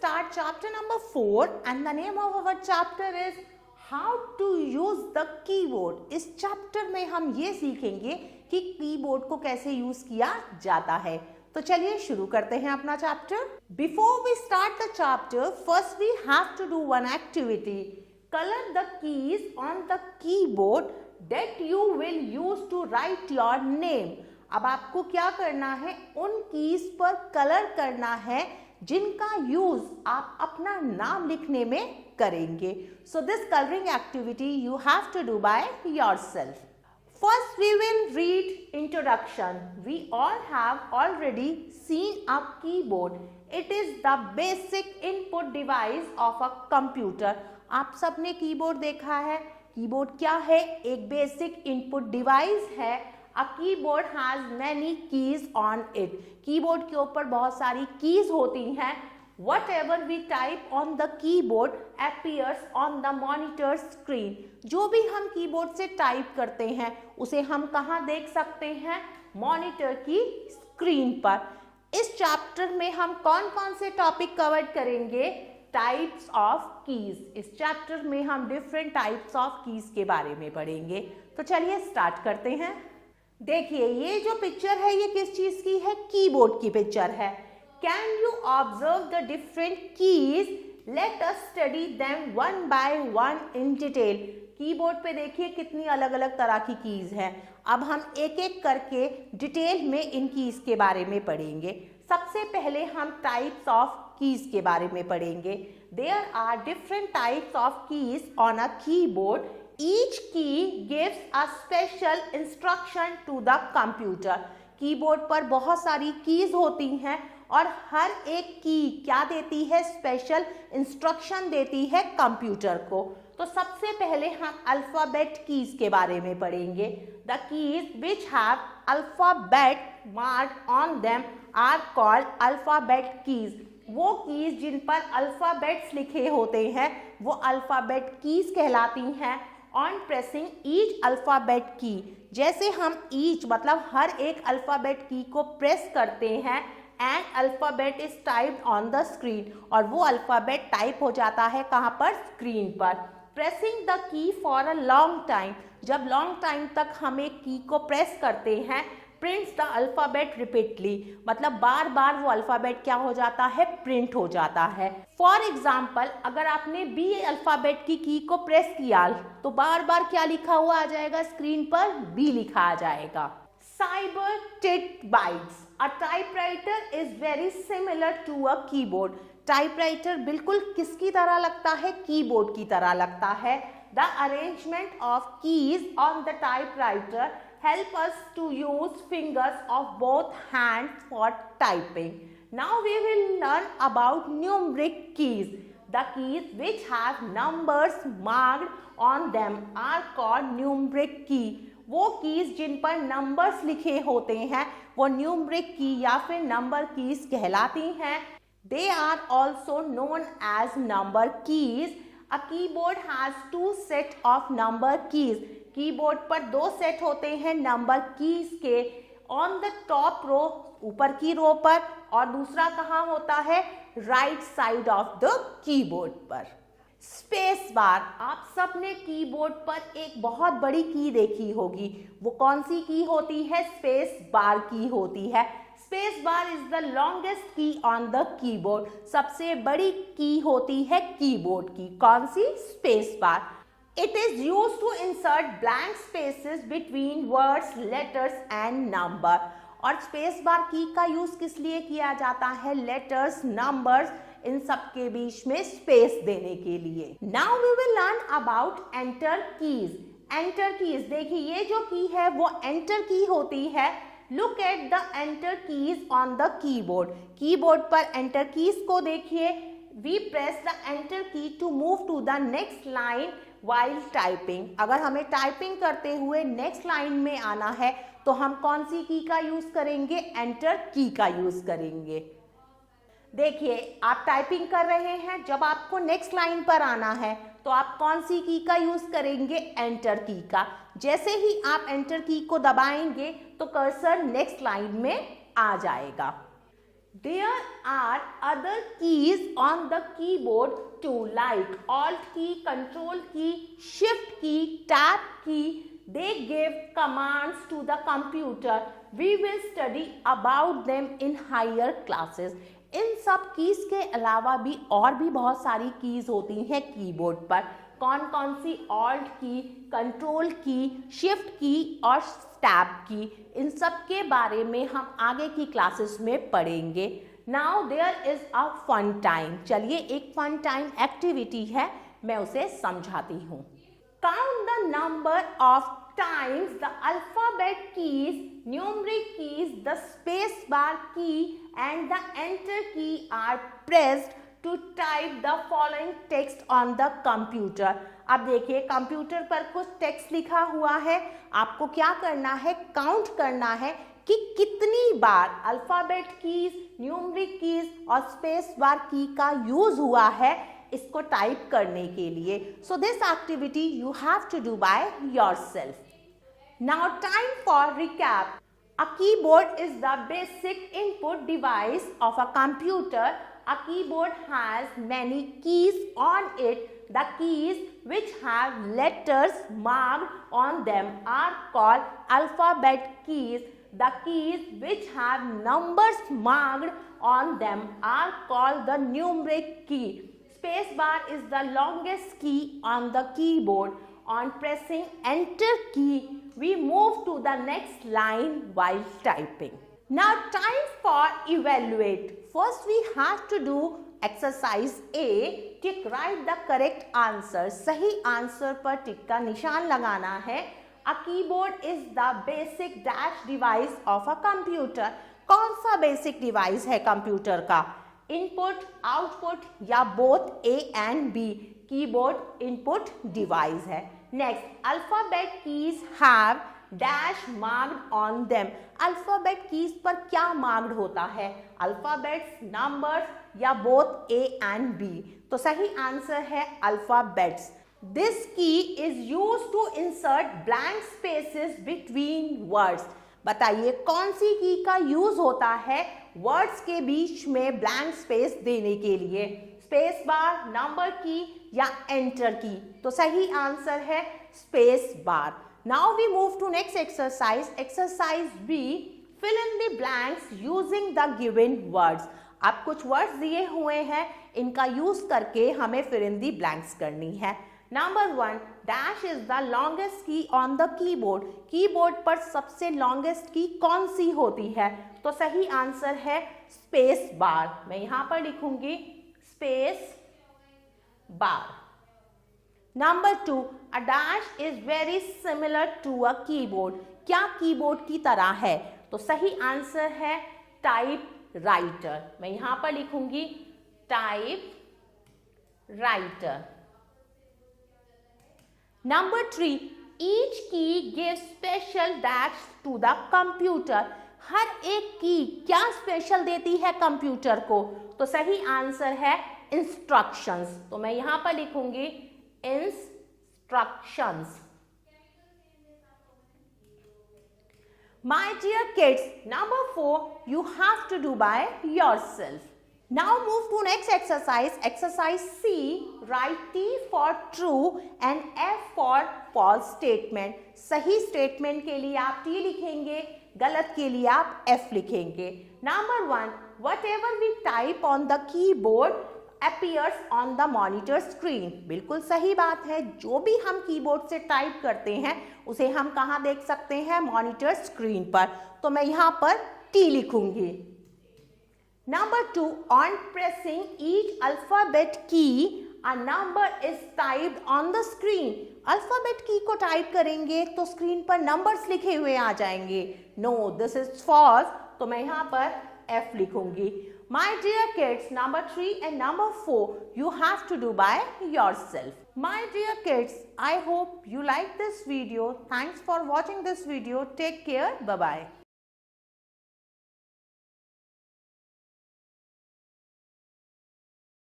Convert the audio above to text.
start chapter number 4 and the name of our chapter is how to use the keyboard. इस chapter में हम ये सीखेंगे कि कीबोर्ड को कैसे यूज किया जाता है। तो चलिए शुरू करते हैं अपना chapter. Before we start the chapter, first we have to do one activity. Colour the keys on the keyboard that you will use to write your name. अब आपको क्या करना है, उन कीज पर कलर करना है जिनका यूज आप अपना नाम लिखने में करेंगे। So this colouring activity you have to do by yourself. First we will read introduction. We all have already seen a keyboard. It is the basic input device of a computer. आप सबने keyboard देखा है। Keyboard क्या है? एक basic input device है। A keyboard has many keys on it. Keyboard के ऊपर बहुत सारी कीज होती हैं। Whatever we type on the keyboard appears on the monitor screen. जो भी हम कीबोर्ड से टाइप करते हैं उसे हम कहाँ देख सकते हैं? मॉनिटर की स्क्रीन पर। इस चैप्टर में हम कौन कौन से टॉपिक कवर करेंगे? Types of keys. इस चैप्टर में हम डिफरेंट टाइप्स ऑफ कीज के बारे में पढ़ेंगे। तो चलिए स्टार्ट करते हैं। देखिए ये जो पिक्चर है ये किस चीज की है? कीबोर्ड की पिक्चर है। Can you observe the different keys? Let us study them one by one in detail. Keyboard पे देखिए कितनी अलग अलग तरह की कीज हैं। अब हम एक एक करके डिटेल में इन कीज के बारे में पढ़ेंगे। सबसे पहले हम टाइप्स ऑफ कीज के बारे में पढ़ेंगे। There are different types of keys on a keyboard. Each key gives a special instruction to the computer. Keyboard पर बहुत सारी कीज होती हैं और हर एक की क्या देती है? स्पेशल इंस्ट्रक्शन देती है कंप्यूटर को। तो सबसे पहले हम अल्फाबेट कीज के बारे में पढ़ेंगे। The keys which have alphabet marked on them are called alphabet keys. वो कीज जिन पर अल्फाबेट्स लिखे होते हैं वो अल्फाबेट कीज कहलाती हैं। ऑन प्रेसिंग ईच अल्फाबेट की, जैसे हम ईच मतलब हर एक अल्फाबेट की को प्रेस करते हैं, an alphabet is typed on the screen, और वो अल्फाबेट टाइप हो जाता है कहाँ पर? स्क्रीन पर। Pressing the key for a long time, जब लॉन्ग टाइम तक हम एक की को प्रेस करते हैं, प्रिंट्स द अल्फाबेट रिपीटली, मतलब बार बार वो अल्फाबेट क्या हो जाता है? प्रिंट हो जाता है। फॉर एग्जाम्पल अगर आपने बी अल्फाबेट की को प्रेस किया तो बार बार क्या लिखा हुआ आ जाएगा स्क्रीन पर? बी लिखा आ जाएगा। Cyber tech bytes, a typewriter is very similar to a keyboard. Typewriter बिल्कुल किसकी तरह लगता है? कीबोर्ड की तरह लगता है। The arrangement of keys on the typewriter help us to use fingers of both hands for typing. Now we will learn about numeric keys. The keys which have numbers marked on them are called numeric key. वो keys जिन पर numbers लिखे होते हैं वो numeric की या फिर नंबर कीज कहलाती हैं। They are also known as number keys. A keyboard has two set of number keys. Keyboard पर दो सेट होते हैं नंबर कीज के। ऑन द टॉप रो, ऊपर की रो पर, और दूसरा कहाँ होता है? Right side of the keyboard पर। स्पेस बार, आप सबने कीबोर्ड पर एक बहुत बड़ी की देखी होगी। वो कौन सी की होती है? स्पेस बार की होती है। Space bar is the longest key on the keyboard. सबसे बड़ी की होती है कीबोर्ड की। कौन सी? Space bar. It is used to insert blank spaces between words, letters and number. और स्पेस बार की का यूज किस लिए किया जाता है? लेटर्स, नंबर्स, इन सब के बीच में स्पेस देने के लिए। Now we will learn about enter keys. Enter keys, देखिए ये जो की है वो enter की होती है। Look at the enter keys on the keyboard. Keyboard पर enter keys को देखिए। We press the enter key to move to the next line while typing. अगर हमें टाइपिंग करते हुए नेक्स्ट लाइन में आना है तो हम कौन सी की का यूज करेंगे? एंटर की का यूज करेंगे। देखिए आप टाइपिंग कर रहे हैं, जब आपको नेक्स्ट लाइन पर आना है तो आप कौन सी की का यूज करेंगे? एंटर की का। जैसे ही आप एंटर की को दबाएंगे तो कर्सर नेक्स्ट लाइन में आ जाएगा। There are other keys on the keyboard too, like Alt key, Control key, Shift key, Tab key. They give commands to the computer. We will study about them in higher classes. इन सब keys के अलावा भी और भी बहुत सारी keys होती हैं कीबोर्ड पर। कौन कौन सी? ऑल्ट की, कंट्रोल की, शिफ्ट की और टैब की। इन सब के बारे में हम आगे की क्लासेस में पढ़ेंगे। Now there is a fun time. चलिए एक फन टाइम एक्टिविटी है, मैं उसे समझाती हूँ। Count the number of times the alphabet keys, numeric keys, the space bar key and the enter key are pressed to type the following text on the computer. अब देखिए computer पर कुछ text लिखा हुआ है, आपको क्या करना है? काउंट करना है कि कितनी बार अल्फाबेट कीज, न्यूमरिक कीज और स्पेस बार की का यूज हुआ है इसको टाइप करने के लिए। So this activity you have to do by yourself. Now time for recap. A keyboard is the basic input device of a computer. A keyboard has many keys on it. The keys which have letters marked on them are called alphabet keys. The keys which have numbers marked on them are called the numeric key. Space bar is the longest key on the keyboard. On pressing enter key, we move to the next line while typing. Now time for evaluate. First we have to do exercise A. Tick write the correct answer. सही answer पर टिक का निशान लगाना है। A keyboard is the basic dash device of a computer. कौन सा basic device है computer का? इनपुट, आउटपुट या both A and B? Keyboard input device है। Next, alphabet keys have dash marked on them. Alphabet keys पर क्या marked होता है? अल्फाबेट्स, नंबर्स या बोथ A and B? तो सही आंसर है alphabets. This key is used to insert blank spaces between words. बताइए कौन सी की का यूज होता है वर्ड्स के बीच में ब्लैंक स्पेस देने के लिए? स्पेस बार, नंबर की या एंटर की? तो सही आंसर है space bar. Now we move to next exercise. Exercise B, fill in the blanks using the given words. अब कुछ वर्ड्स दिए हुए हैं, इनका यूज करके हमें फिल इन द ब्लैंक्स करनी है। Number 1, dash is the longest key on the keyboard. Keyboard पर सबसे लॉन्गेस्ट की कौन सी होती है? तो सही आंसर है स्पेस बार। मैं यहां पर लिखूंगी space bar. Number 2, a dash is very similar to a keyboard. क्या कीबोर्ड की तरह है? तो सही आंसर है टाइप राइटर। मैं यहां पर लिखूंगी type writer. Number 3, each key gives special dash to the computer. हर एक की क्या स्पेशल देती है कंप्यूटर को? तो सही आंसर है इंस्ट्रक्शंस। तो मैं यहां पर लिखूंगी instructions. My dear kids, number 4, you have to do by yourself. Now move to next exercise. Exercise C. Write T for true and F for false statement. सही स्टेटमेंट के लिए आप T लिखेंगे, गलत के लिए आप F लिखेंगे। Number 1, whatever we type on the keyboard appears on the monitor screen. बिल्कुल सही बात है, जो भी हम कीबोर्ड से टाइप करते हैं उसे हम कहाँ देख सकते हैं? मॉनिटर स्क्रीन पर। तो मैं यहाँ पर T लिखूंगी। Number 2, on pressing each alphabet key, a number is typed on the screen. Alphabet की को टाइप करेंगे तो स्क्रीन पर नंबर्स लिखे हुए आ जाएंगे। No, this is false. तो मैं यहाँ पर F लिखूंगी। My dear kids, number 3 and number 4, you have to do by yourself. My dear kids, I hope you like this video. Thanks for watching this video. Take care. Bye-bye.